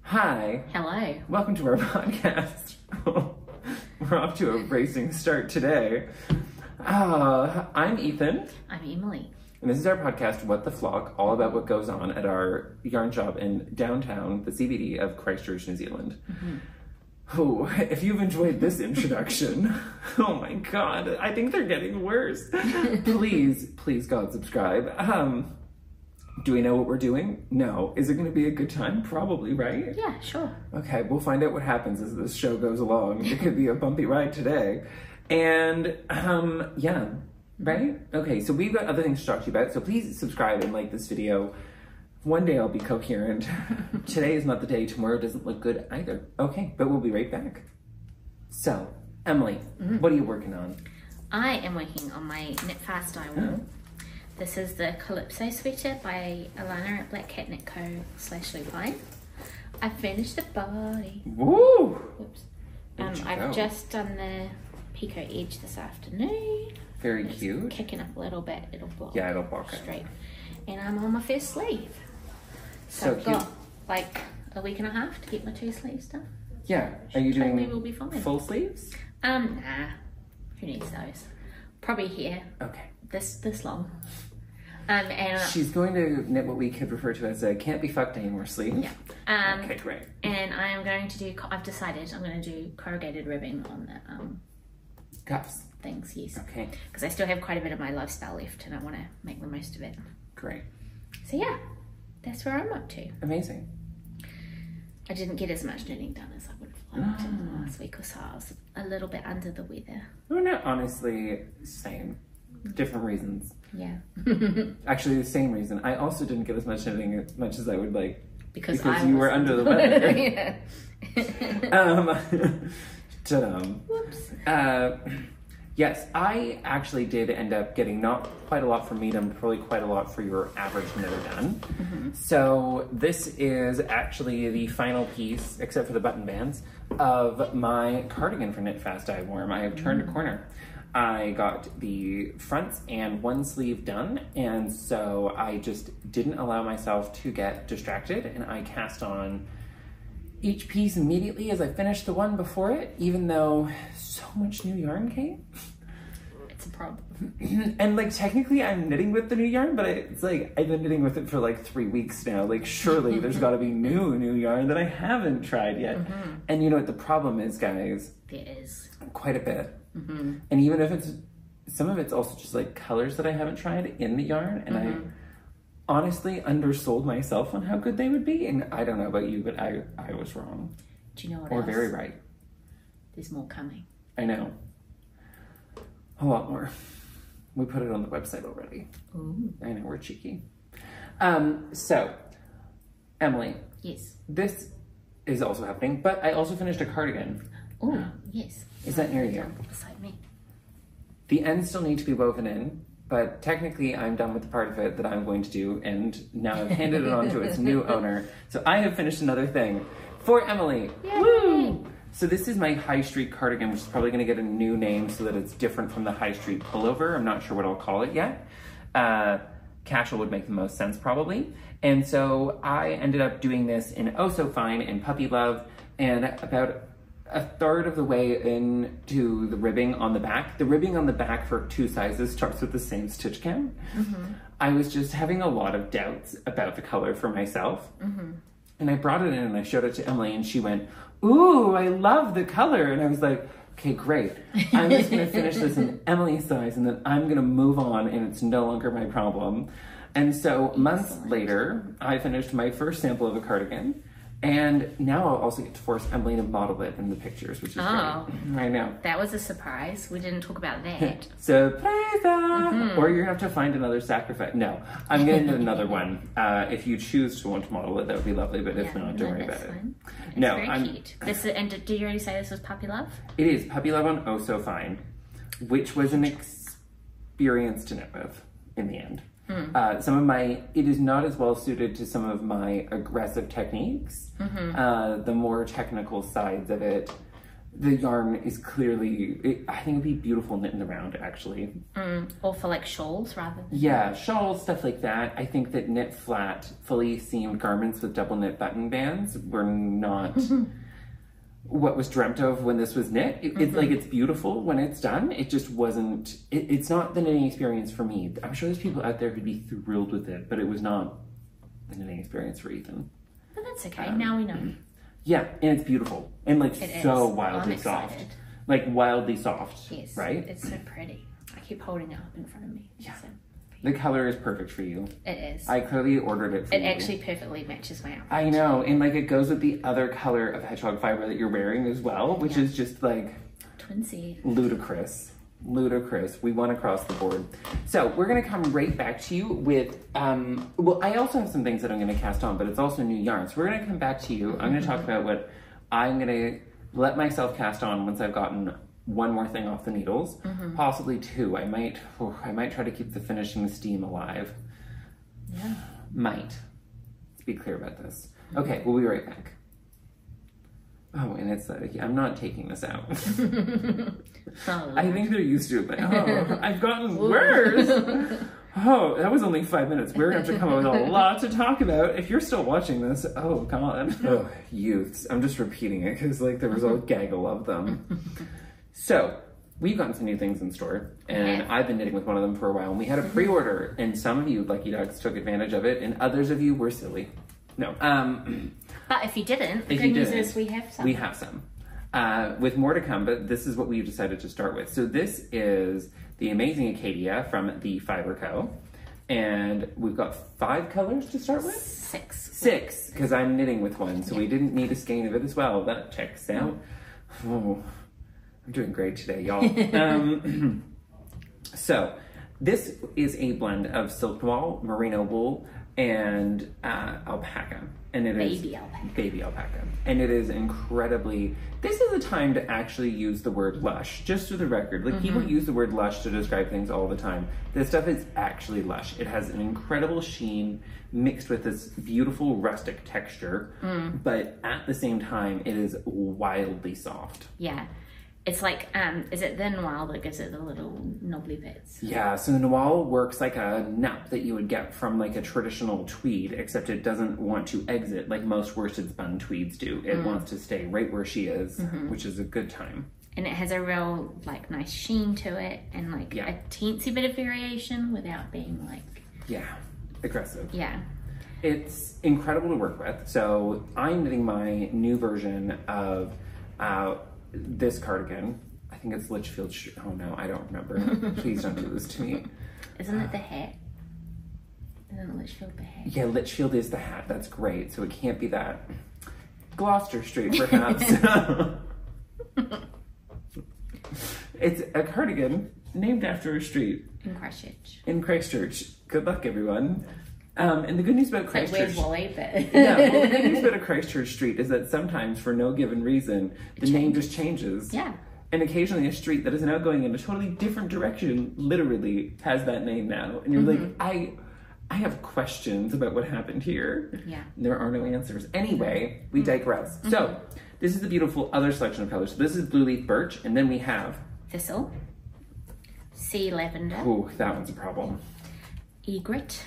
Hi. Hello. Welcome to our podcast. We're off to a racing start today. I'm Ethan. I'm Emily. And this is our podcast, What the Flock, all about what goes on at our yarn shop in downtown, the CBD of Christchurch, New Zealand. Oh, if you've enjoyed this introduction, oh my God, I think they're getting worse. Please God, subscribe. Do we know what we're doing? No. Is it going to be a good time? Probably, right? Yeah, sure. Okay, we'll find out what happens as this show goes along. It could be a bumpy ride today. And, yeah, right? Okay, so we've got other things to talk to you about, so please subscribe and like this video. One day I'll be coherent. Today is not the day. Tomorrow doesn't look good either. Okay, but we'll be right back. So, Emily, what are you working on? I am working on my Knit Fast Dye Wall. This is the Calypso sweater by Alana at Black Cat Knit Co. /Lupine. I finished the body. Woo! Oops. Where'd you go? I've just done the Pico edge this afternoon. Very It's cute. kicking up a little bit. It'll block. Yeah, it'll block it. straight. And I'm on my first sleeve. So I've cute. got like a week and a half to get my 2 sleeves done. Yeah, are you Totally doing will be fine. full sleeves? Nah. Who needs those? Probably here. Okay. This long. And She's going to knit what we could refer to as a can't be fucked anymore sleeve. yeah. Okay, great. And I am going to do. I've decided I'm going to do corrugated ribbing on the Cups. things. Yes. Okay, Because I still have quite a bit of my lifestyle left, and I want to make the most of it. great. So yeah, that's where I'm up to. Amazing. I didn't get as much knitting done as I would have liked in the last week or so. I was a little bit under the weather. Oh, no, honestly, same. Different reasons. Yeah. Actually, the same reason. I also didn't get as much knitting as much as I would like. Because you were under the weather. Yeah. Ta-da. Whoops. Yes, I actually did end up getting not quite a lot for medium, probably quite a lot for your average knitter done. So this is actually the final piece, except for the button bands, of my cardigan for Knit Fast Dye Warm. I have turned a corner. I got the fronts and one sleeve done, and so I just didn't allow myself to get distracted, and I cast on each piece immediately as I finished the one before it, even though so much new yarn came. It's a problem. And like technically I'm knitting with the new yarn, but it's like I've been knitting with it for like 3 weeks now. Like surely there's got to be new yarn that I haven't tried yet. And you know what the problem is, guys? There is. Quite a bit. And even if it's, some of it's also just like colors that I haven't tried in the yarn, and I honestly undersold myself on how good they would be. And I don't know about you, but I was wrong. Do you know what Or else? very right. There's more coming. I know. A lot more. We put it on the website already. Ooh. I know, we're cheeky. So, Emily, Yes. this is also happening, but I also finished a cardigan. Oh, yes. Is that near you? Beside me. The ends still need to be woven in, but technically I'm done with the part of it that I'm going to do, and now I've handed it on to its new owner. So I have finished another thing for Emily. Yay! Woo! So this is my High Street cardigan, which is probably going to get a new name so that it's different from the High Street pullover. I'm not sure what I'll call it yet. Casual would make the most sense probably. And so I ended up doing this in Oh So Fine in Puppy Love, and about a third of the way into the ribbing on the back. The ribbing on the back for 2 sizes starts with the same stitch count. I was just having a lot of doubts about the color for myself. And I brought it in and I showed it to Emily, and she went, "Ooh, I love the color." And I was like, okay, great. I'm just gonna finish this in Emily's size, and then I'm gonna move on, and it's no longer my problem. And so months later, I finished my first sample of a cardigan. And now I'll also get to force Emily to model it in the pictures, which is great. I know. That was a surprise. We didn't talk about that. Surprise! Or you're gonna have to find another sacrifice. No, I'm gonna do another one. If you choose to want to model it, that would be lovely, but if not, don't worry about it. It's No, very cute. And did you already say this was Puppy Love? It is Puppy Love on Oh So Fine, which was an experience to knit with in the end. It is not as well suited to some of my aggressive techniques. The more technical sides of it The yarn is clearly, I think it'd be beautiful knitting around, actually. Or for like shawls rather than... Yeah, shawls, stuff like that. I think that knit flat, fully seamed garments with double knit button bands were not what was dreamt of when this was knit. It's like, it's beautiful when it's done. It just wasn't, it's not the knitting experience for me. I'm sure there's people out there who'd be thrilled with it, but it was not the knitting experience for Ethan. But that's okay, now we know. Yeah, and it's beautiful. And like It so is. wildly I'm soft. excited. Like wildly soft, Yes, right? it's so pretty. I keep holding it up in front of me. Yeah. So, The color is perfect for you. it is. I clearly ordered it for It you. actually perfectly matches my outfit. I know, and like it goes with the other color of hedgehog fiber that you're wearing as well, which is just like Twinsy. ludicrous. Ludicrous. We won across the board. So we're gonna come right back to you with, well, I also have some things that I'm gonna cast on, but it's also new yarn. So we're gonna come back to you. I'm gonna talk about what I'm gonna let myself cast on once I've gotten one more thing off the needles, possibly two. I might try to keep the finishing steam alive. Yeah. Might. Let's be clear about this. Okay, we'll be right back. Oh, and it's I'm not taking this out. Oh. I think they're used to it, but oh, I've gotten worse. Oh, that was only 5 minutes. We're gonna have to come up with a lot to talk about. If you're still watching this, oh god. Oh, youths. I'm just repeating it because like there was a gaggle of them. So we've gotten some new things in store, and I've been knitting with one of them for a while. And we had a pre-order, and some of you lucky ducks took advantage of it, and others of you were silly. No. But if you didn't, the If good you news didn't, is we have some. We have some. With more to come, but this is what we've decided to start with. So this is the Amazing Acadia from the Fiber Co. And we've got 5 colors to start with? 6, because I'm knitting with one, so we didn't need a skein of it as well. That checks out. Oh, I'm doing great today, y'all. So this is a blend of silk wool, merino wool, and alpaca. And it is baby alpaca. And it is incredibly, this is a time to actually use the word lush, just for the record. Like people use the word lush to describe things all the time. This stuff is actually lush. It has an incredible sheen mixed with this beautiful rustic texture, but at the same time, it is wildly soft. Yeah. It's like, is it the noir that gives it the little knobbly bits? Yeah, so the noir works like a nap that you would get from like a traditional tweed, except it doesn't want to exit like most worsted spun tweeds do. It wants to stay right where she is, which is a good time. And it has a real like nice sheen to it, and like a teensy bit of variation without being like... Yeah, aggressive. Yeah. It's incredible to work with. So I'm knitting my new version of this cardigan. I think it's Litchfield. Oh no, I don't remember. Please don't do this to me. Isn't it the hat? Isn't Litchfield the hat? Yeah, Litchfield is the hat. That's great. So it can't be that. Gloucester Street, perhaps. It's a cardigan named after a street. In Christchurch. In Christchurch. Good luck, everyone. And the good news about Christchurch... Like, where's Wally? But... Yeah, well, the good news about a Christchurch street is that sometimes, for no given reason, the name just changes. Yeah. And occasionally a street that is now going in a totally different direction, literally, has that name now. And you're like, I have questions about what happened here. Yeah. There are no answers. Anyway, we digress. So, this is a beautiful other selection of colors. So this is Blue Leaf Birch, and then we have... Thistle. Sea Lavender. Ooh, that one's a problem. Egret.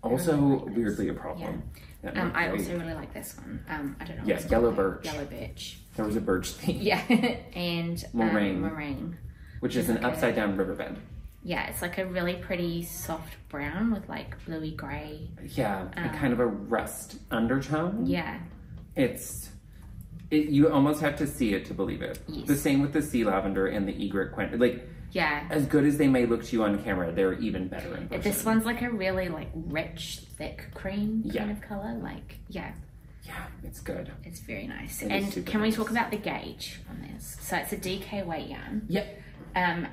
Also, really like weirdly a problem. Yeah. I also really like this one. I don't know. Yes, Yellow Birch. Yellow Birch. There was a birch theme. Yeah. And Moraine. Moraine. Which is an upside down riverbed. Yeah, it's like a really pretty soft brown with like bluey grey. Yeah, and kind of a rust undertone. Yeah. You almost have to see it to believe it. Yes. The same with the Sea Lavender and the Egret Quint. Like, yeah. As good as they may look to you on camera, they're even better in person. This one's like a really like rich, thick cream kind of color. Like, yeah. Yeah, it's good. It's very nice. It and can we talk about the gauge on this? So it's a DK weight yarn. Yep. I'm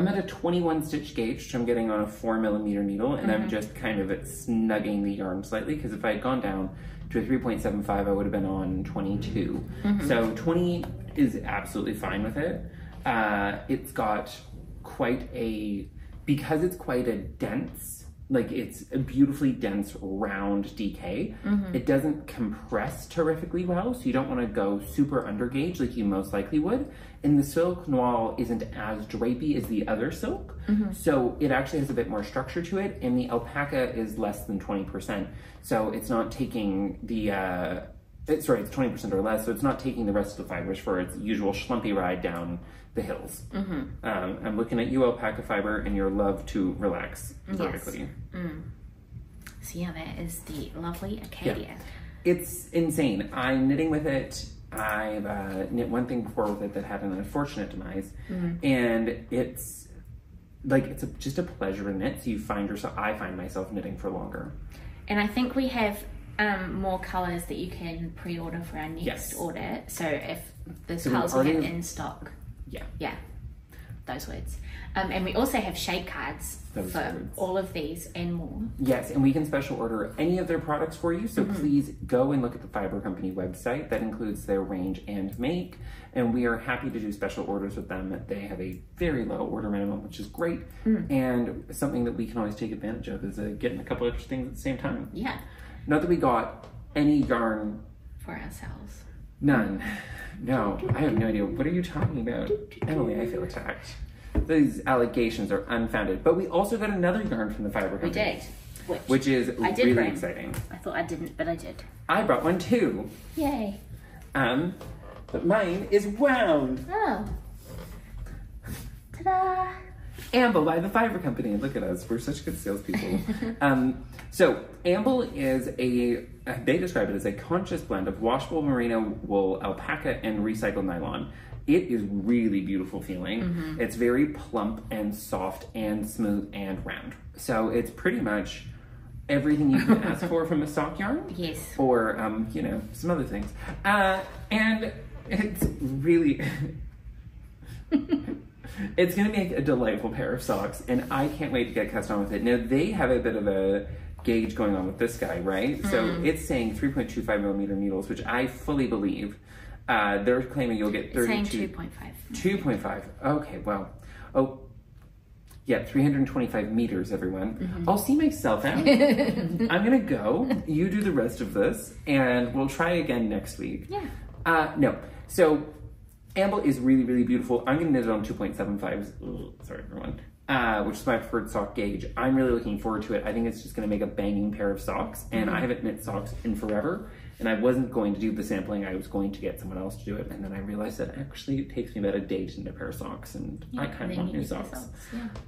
at a 21 stitch gauge, which I'm getting on a 4mm needle, and I'm just kind of snugging the yarn slightly, because if I had gone down to a 3.75, I would have been on 22. So 20 is absolutely fine with it. It's got quite a, because it's quite a dense like it's a beautifully dense, round DK. It doesn't compress terrifically well, so you don't want to go super under gauge like you most likely would. And the Silk Noir isn't as drapey as the other silk, so it actually has a bit more structure to it, and the alpaca is less than 20%, so it's not taking the, it's 20% or less, so it's not taking the rest of the fibers for its usual schlumpy ride down the hills. I'm looking at you, alpaca fiber, and your love to relax vertically. So yeah, that is the lovely Acadia. It's insane. I'm knitting with it. I've knit one thing before with it that had an unfortunate demise, and it's like it's just a pleasure to knit. So you find yourself, I find myself knitting for longer. And I think we have more colors that you can pre-order for our next order. So if there's colors we have in stock, those words. And we also have shape cards for all of these and more. Yes, and we can special order any of their products for you. So please go and look at the Fiber Company website. That includes their range and make. And we are happy to do special orders with them. They have a very low order minimum, which is great. And something that we can always take advantage of is getting a couple extra things at the same time. Yeah. Not that we got any yarn. For ourselves. None. No, I have no idea. What are you talking about? Emily, I feel attacked. These allegations are unfounded. But we also got another yarn from the Fiber Company. We did. Which is really exciting. I thought I didn't, but I did. I brought one too. Yay. But mine is wound. Oh. Ta-da! Amble by the Fiber Company. Look at us. We're such good salespeople. So Amble is they describe it as a conscious blend of washable merino wool, alpaca, and recycled nylon. It is really beautiful feeling. It's very plump and soft and smooth and round. So it's pretty much everything you can ask for from a sock yarn. Yes. Or, you know, some other things. And it's really... It's going to make a delightful pair of socks, and I can't wait to get cast on with it. Now, they have a bit of a gauge going on with this guy, right? So it's saying 3.25 millimeter needles, which I fully believe. They're claiming you'll get 32. Saying 2.5. 2.5. Okay, well. Oh, yeah, 325 meters, everyone. I'll see myself out. I'm going to go. You do the rest of this, and we'll try again next week. Yeah. No. So... Amble is really, really beautiful. I'm going to knit it on 2.75s. Sorry, everyone. Which is my preferred sock gauge. I'm really looking forward to it. I think it's just going to make a banging pair of socks. And I haven't knit socks in forever. And I wasn't going to do the sampling. I was going to get someone else to do it. And then I realized that actually it takes me about a day to knit a pair of socks. And I kind of want new socks.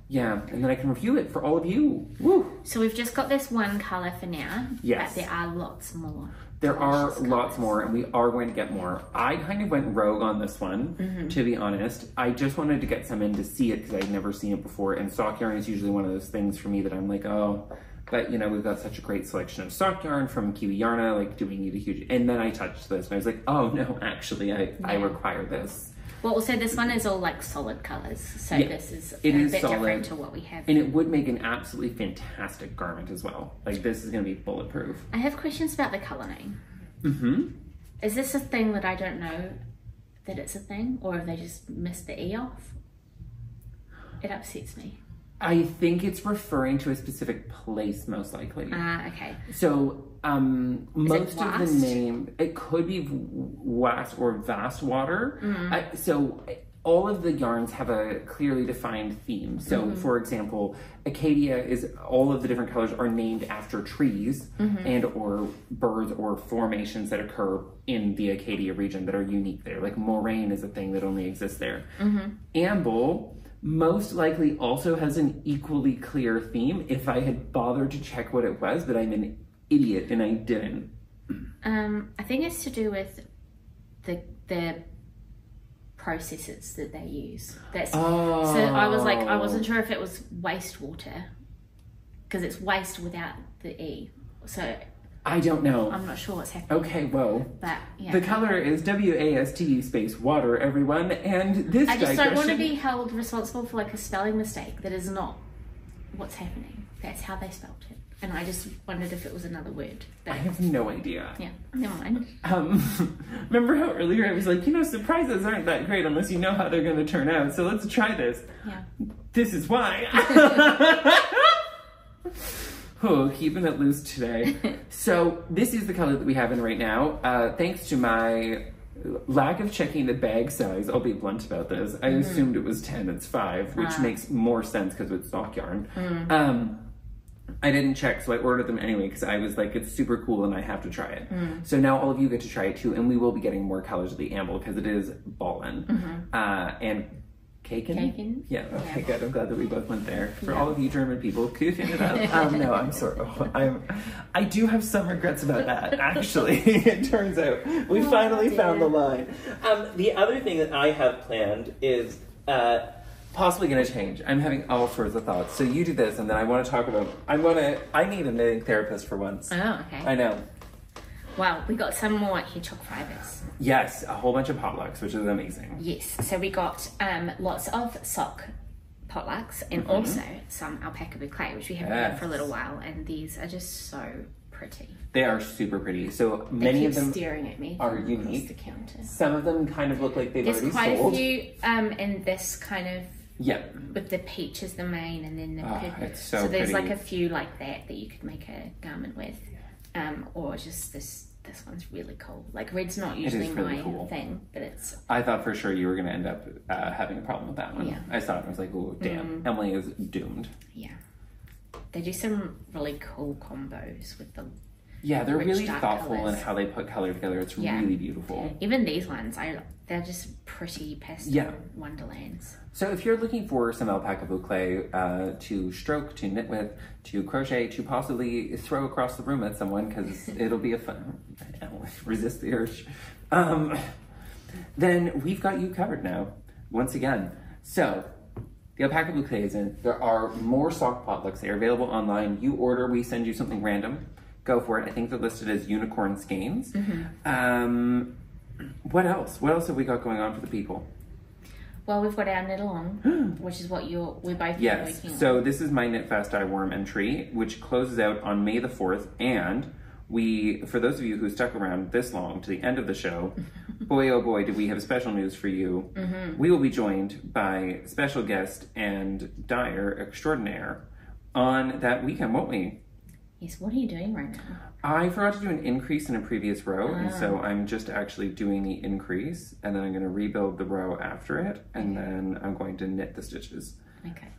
Yeah. And then I can review it for all of you. Woo! So we've just got this one colour for now. Yes. But there are lots more. There are lots more, and we are going to get more. I kind of went rogue on this one, to be honest. I just wanted to get some in to see it because I'd never seen it before. And sock yarn is usually one of those things for me that I'm like, oh, but you know, we've got such a great selection of sock yarn from Kiwi Yarna. Like, do we need a huge? And then I touched this, and I was like, oh no, actually, I require this. Well, also this one is all like solid colours, so this is a bit different to what we have. And it would make an absolutely fantastic garment as well. Like, this is going to be bulletproof. I have questions about the colouring. Is this a thing that I don't know that it's a thing, or have they just missed the E off? It upsets me. I think it's referring to a specific place, most likely. Okay. So, most of the name, it could be wax or vast water. So all of the yarns have a clearly defined theme. So for example, Acadia is, all of the different colors are named after trees and or birds or formations that occur in the Acadia region that are unique there. Like moraine is a thing that only exists there. Amble most likely also has an equally clear theme if I had bothered to check what it was, but I'm an idiot and I didn't. I think it's to do with the processes that they use. So I was like, I wasn't sure if it was wastewater because it's waste without the E. So I don't know. I'm not sure what's happening. Okay, well, but yeah. The color is WAST space water, everyone, and this I just don't want to be held responsible for like a spelling mistake that is not what's happening. That's how they spelled it. And I just wondered if it was another word. But I have no idea. Yeah, never mind. Remember how earlier I was like, you know, surprises aren't that great unless you know how they're going to turn out, so let's try this. Yeah. This is why. Oh, keeping it loose today. So this is the color that we have in right now. Thanks to my lack of checking the bag size, I'll be blunt about this. I assumed it was 10, it's 5, which makes more sense because it's sock yarn. I didn't check, so I ordered them anyway because I was like, it's super cool and I have to try it. So now all of you get to try it too, and we will be getting more colors of the amble because it is ballin'. And Kaken? Yeah, okay, good. I'm glad that we both went there. For all of you German people, cooking it up. No, I'm sorry. I do have some regrets about that, actually. It turns out. We finally found the line. The other thing that I have planned is possibly going to change. I'm having all sorts of thoughts. So you do this, and then I want to talk about, I need a knitting therapist for once. Oh, okay. I know. Wow, we got some more hedgehog fibers. Yes, a whole bunch of potlucks, which is amazing. Yes, so we got lots of sock potlucks and also some alpaca boucle, which we haven't had for a little while, and these are just so pretty. They are super pretty. So many of them staring at me are unique. The counter. Some of them kind of look like they've already sold. There's quite a few in this kind of with the peach as the main, and then the purple. It's so there's pretty. like a few like that you could make a garment with. Or just this one's really cool. Like red's not usually my thing, but it's... I thought for sure you were going to end up having a problem with that one. Yeah. I saw it and I was like, oh, damn, Emily is doomed. Yeah. They do some really cool combos with the they're really dark thoughtful colours. in how they put color together. It's really beautiful. Even these ones, they're just pretty pastel wonderlands. So if you're looking for some alpaca boucle to stroke, to knit with, to crochet, to possibly throw across the room at someone, because it'll be a fun... resist the urge. Then we've got you covered now, once again. So the alpaca boucle is in. There are more sock potlucks. They are available online. You order, we send you something random. Go for it. I think they're listed as unicorn skeins. What else? What else have we got going on for the people? Well, we've got our knit along, which is what we're both working on. So this is my Knit Fest I Worm entry, which closes out on May the 4th, and for those of you who stuck around this long to the end of the show, boy oh boy, do we have special news for you. We will be joined by special guest and dyer extraordinaire on that weekend, won't we? Yes, what are you doing right now? I forgot to do an increase in a previous row, and so I'm just actually doing the increase, and then I'm going to rebuild the row after it, and then I'm going to knit the stitches. Okay.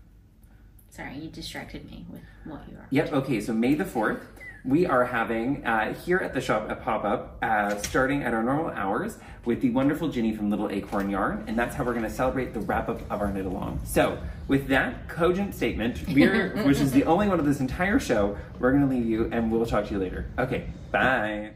Sorry, you distracted me with what you are. Yep, okay, so May the 4th, we are having, here at the shop, a pop-up, starting at our normal hours with the wonderful Ginny from Little Acorn Yarn, and that's how we're going to celebrate the wrap-up of our knit along. So, with that cogent statement, which is the only one of this entire show, we're going to leave you, and we'll talk to you later. Okay, bye.